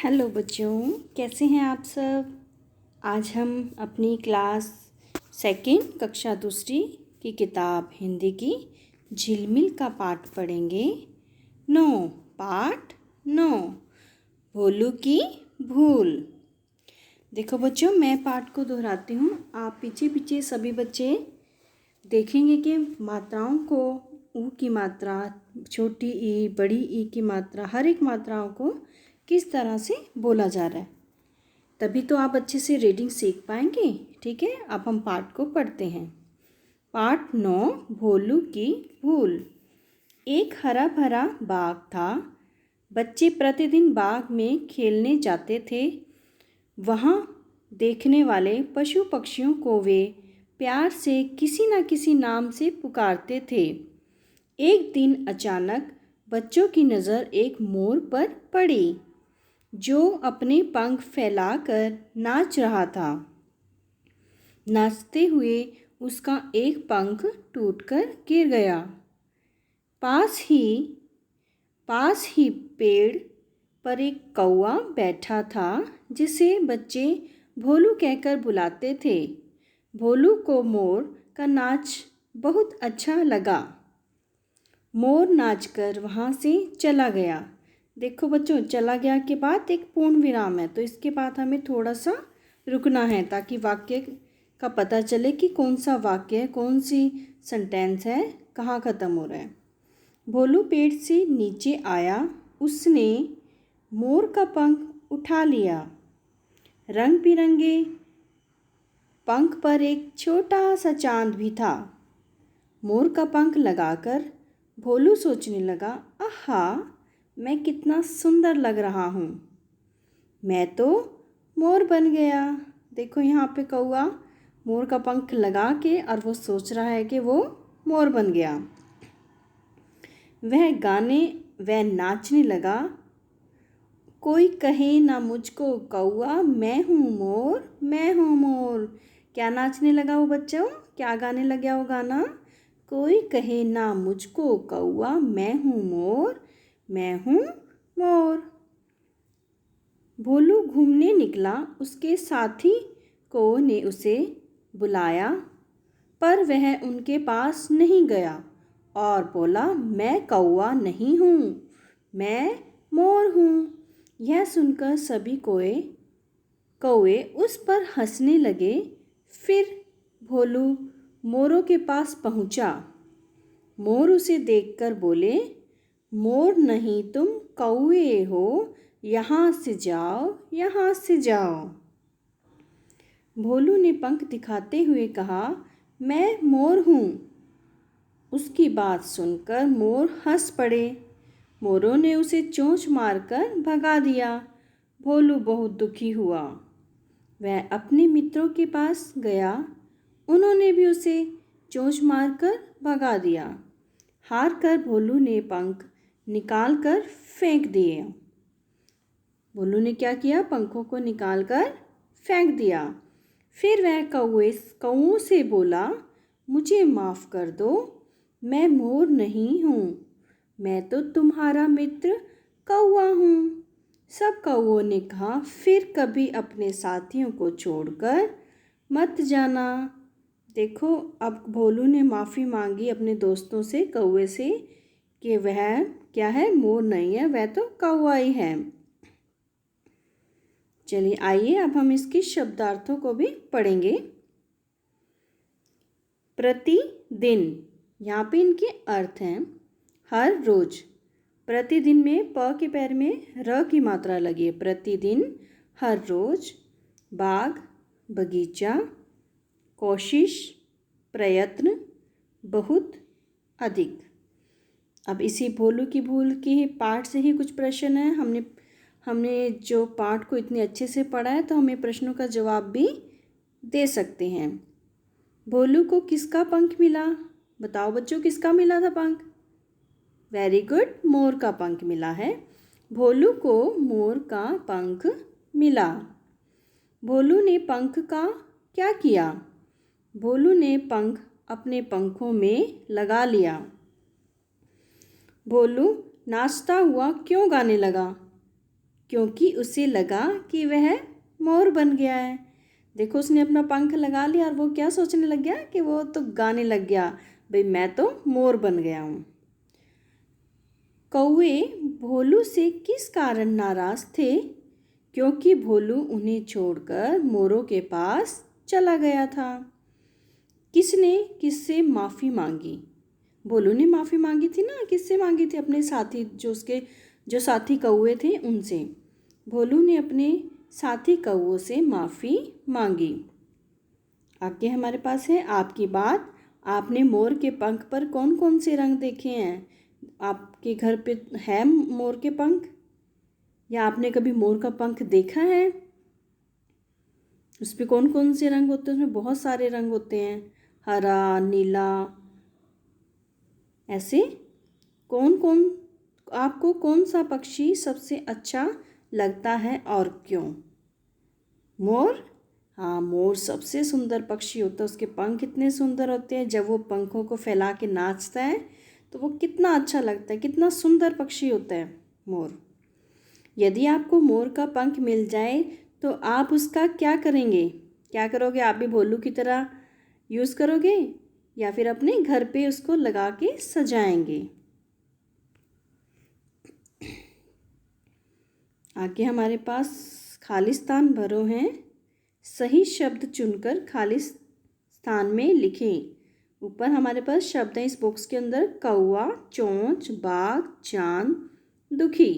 Hello बच्चों, कैसे हैं आप सब। आज हम अपनी क्लास सेकंड कक्षा दूसरी की किताब हिंदी की झिलमिल का पाठ पढ़ेंगे। 9 पाठ 9 भोलू की भूल। देखो बच्चों, मैं पाठ को दोहराती हूँ। आप पीछे पीछे सभी बच्चे देखेंगे कि मात्राओं को ऊ की मात्रा, छोटी ई, बड़ी ई की मात्रा, हर एक मात्राओं को किस तरह से बोला जा रहा है। तभी तो आप अच्छे से रीडिंग सीख पाएंगे। ठीक है, अब हम पाठ को पढ़ते हैं। पाठ 9 भोलू की भूल। एक हरा भरा बाग था। बच्चे प्रतिदिन बाग में खेलने जाते थे। वहाँ देखने वाले पशु पक्षियों को वे प्यार से किसी न किसी नाम से पुकारते थे। एक दिन अचानक बच्चों की नज़र एक मोर पर पड़ी, जो अपने पंख फैलाकर नाच रहा था। नाचते हुए उसका एक पंख टूटकर गिर गया। पास ही पेड़ पर एक कौवा बैठा था, जिसे बच्चे भोलू कहकर बुलाते थे। भोलू को मोर का नाच बहुत अच्छा लगा। मोर नाचकर वहाँ से चला गया। देखो बच्चों, चला गया के बाद एक पूर्ण विराम है, तो इसके बाद हमें थोड़ा सा रुकना है ताकि वाक्य का पता चले कि कौन सा वाक्य है, कौन सी सेंटेंस है, कहाँ ख़त्म हो रहा है। भोलू पेड़ से नीचे आया। उसने मोर का पंख उठा लिया। रंग बिरंगे पंख पर एक छोटा सा चांद भी था। मोर का पंख लगाकर भोलू सोचने लगा, आहा, मैं कितना सुंदर लग रहा हूँ। मैं तो मोर बन गया। देखो यहाँ पे कौवा मोर का पंख लगा के और वो सोच रहा है कि वो मोर बन गया। वह नाचने लगा। कोई कहे ना मुझको कौवा, मैं हूँ मोर, मैं हूँ मोर। क्या नाचने लगा वो बच्चों? क्या गाने लगा वो गाना? कोई कहे ना मुझको कौवा, मैं हूँ मोर, मैं हूँ मोर। भोलू घूमने निकला। उसके साथी को ने उसे बुलाया, पर वह उनके पास नहीं गया और बोला, मैं कौवा नहीं हूँ, मैं मोर हूँ। यह सुनकर सभी कौवे उस पर हंसने लगे। फिर भोलू मोरों के पास पहुँचा। मोर उसे देखकर बोले, मोर नहीं तुम कौवे हो, यहाँ से जाओ, यहाँ से जाओ। भोलू ने पंख दिखाते हुए कहा, मैं मोर हूँ। उसकी बात सुनकर मोर हंस पड़े। मोरों ने उसे चोंच मारकर भगा दिया। भोलू बहुत दुखी हुआ। वह अपने मित्रों के पास गया। उन्होंने भी उसे चोंच मारकर भगा दिया। हार कर भोलू ने पंख निकाल कर फेंक दिए। भोलू ने क्या किया? पंखों को निकाल कर फेंक दिया। फिर वह कौवों से बोला, मुझे माफ़ कर दो, मैं मोर नहीं हूँ, मैं तो तुम्हारा मित्र कौवा हूँ। सब कौवों ने कहा, फिर कभी अपने साथियों को छोड़कर मत जाना। देखो, अब भोलू ने माफ़ी मांगी अपने दोस्तों से, कौवे से, कि वह क्या है? मोर नहीं है, वह तो कौवा ही है। चलिए आइए अब हम इसके शब्दार्थों को भी पढ़ेंगे। प्रतिदिन, यहाँ पे इनके अर्थ हैं हर रोज। प्रतिदिन में प के पैर में र की मात्रा लगी है। प्रतिदिन, हर रोज, बाग, बगीचा, कोशिश, प्रयत्न, बहुत, अधिक। अब इसी भोलू की भूल की पाठ से ही कुछ प्रश्न है। हमने जो पाठ को इतने अच्छे से पढ़ा है, तो हमें प्रश्नों का जवाब भी दे सकते हैं। भोलू को किसका पंख मिला? बताओ बच्चों, किसका मिला था पंख? वेरी गुड, मोर का पंख मिला है। भोलू को मोर का पंख मिला। भोलू ने पंख का क्या किया? भोलू ने पंख अपने पंखों में लगा लिया। भोलू नाचता हुआ क्यों गाने लगा? क्योंकि उसे लगा कि वह मोर बन गया है। देखो, उसने अपना पंख लगा लिया और वो क्या सोचने लग गया कि वो तो गाने लग गया, भाई मैं तो मोर बन गया हूँ। कौवे भोलू से किस कारण नाराज थे? क्योंकि भोलू उन्हें छोड़कर मोरों के पास चला गया था। किसने किससे माफ़ी मांगी? भोलू ने माफ़ी मांगी थी ना, किससे मांगी थी? अपने साथी, जो साथी कौवे थे उनसे। भोलू ने अपने साथी कौवों से माफ़ी मांगी। आगे हमारे पास है आपकी बात। आपने मोर के पंख पर कौन कौन से रंग देखे हैं? आपके घर पे है मोर के पंख, या आपने कभी मोर का पंख देखा है? उस पर कौन कौन से रंग होते हैं? उसमें बहुत सारे रंग होते हैं, हरा, नीला, ऐसे। आपको कौन सा पक्षी सबसे अच्छा लगता है और क्यों? मोर। हाँ, मोर सबसे सुंदर पक्षी होता है। उसके पंख इतने सुंदर होते हैं, जब वो पंखों को फैला के नाचता है तो वो कितना अच्छा लगता है, कितना सुंदर पक्षी होता है मोर। यदि आपको मोर का पंख मिल जाए तो आप उसका क्या करेंगे? क्या करोगे? आप भी भोलू की तरह यूज़ करोगे या फिर अपने घर पे उसको लगा के सजाएंगे? आगे हमारे पास खालिस्तान भरो हैं। सही शब्द चुनकर खाली स्थान में लिखें। ऊपर हमारे पास शब्द हैं इस बॉक्स के अंदर: कौवा, चोंच, बाघ, चांद, दुखी।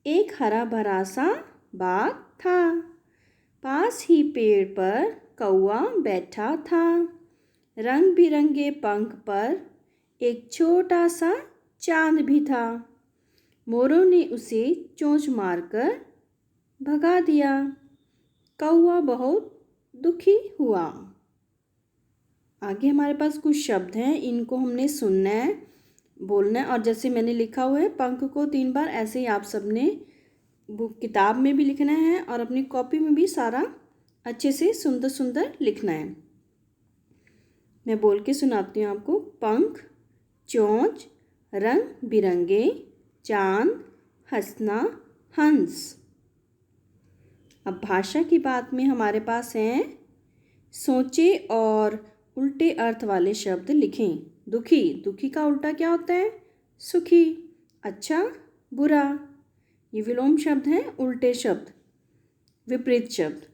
एक हरा भरा सा बाग था, पास ही पेड़ पर कौवा बैठा था। रंग बिरंगे पंख पर एक छोटा सा चांद भी था। मोरों ने उसे चोंच मारकर भगा दिया। कौवा बहुत दुखी हुआ। आगे हमारे पास कुछ शब्द हैं, इनको हमने सुनना है, बोलना है, और जैसे मैंने लिखा हुआ है पंख को 3 बार, ऐसे ही आप सबने बुक किताब में भी लिखना है और अपनी कॉपी में भी सारा अच्छे से सुंदर सुंदर लिखना है। मैं बोल के सुनाती हूँ आपको। पंख, चोंच, रंग बिरंगे, चांद, हंसना, हंस। अब भाषा की बात में हमारे पास हैं, सोचे और उल्टे अर्थ वाले शब्द लिखें। दुखी, दुखी का उल्टा क्या होता है? सुखी। अच्छा, बुरा, ये विलोम शब्द हैं, उल्टे शब्द, विपरीत शब्द।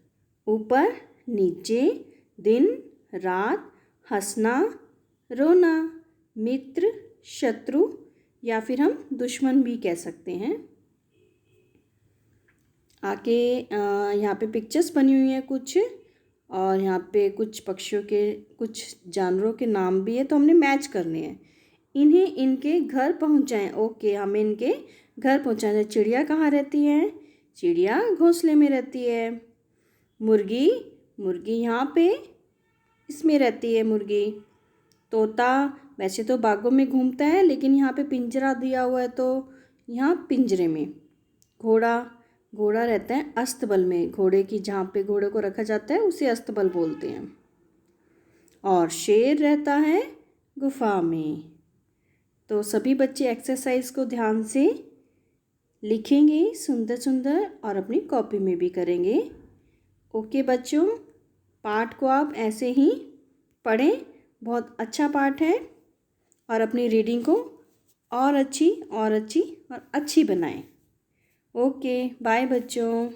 ऊपर, नीचे, दिन, रात, हंसना, रोना, मित्र, शत्रु, या फिर हम दुश्मन भी कह सकते हैं। आगे यहाँ पे पिक्चर्स बनी हुई हैं कुछ, और यहाँ पे कुछ पक्षियों के, कुछ जानवरों के नाम भी है, तो हमने मैच करने हैं। इन्हें इनके घर पहुँचाएं। ओके, हमें इनके घर पहुँचाना है। चिड़िया कहाँ रहती है? चिड़िया घोंसले में रहती है। मुर्गी, मुर्गी यहाँ पे इसमें रहती है मुर्गी। तोता वैसे तो बागों में घूमता है, लेकिन यहाँ पे पिंजरा दिया हुआ है तो यहाँ पिंजरे में। घोड़ा, घोड़ा रहता है अस्तबल में। घोड़े की, जहाँ पे घोड़े को रखा जाता है उसे अस्तबल बोलते हैं। और शेर रहता है गुफा में। तो सभी बच्चे एक्सरसाइज को ध्यान से लिखेंगे सुंदर सुंदर, और अपनी कॉपी में भी करेंगे। ओके बच्चों, पाठ को आप ऐसे ही पढ़ें, बहुत अच्छा पाठ है, और अपनी रीडिंग को और अच्छी और अच्छी और अच्छी बनाएं। ओके, बाय बच्चों।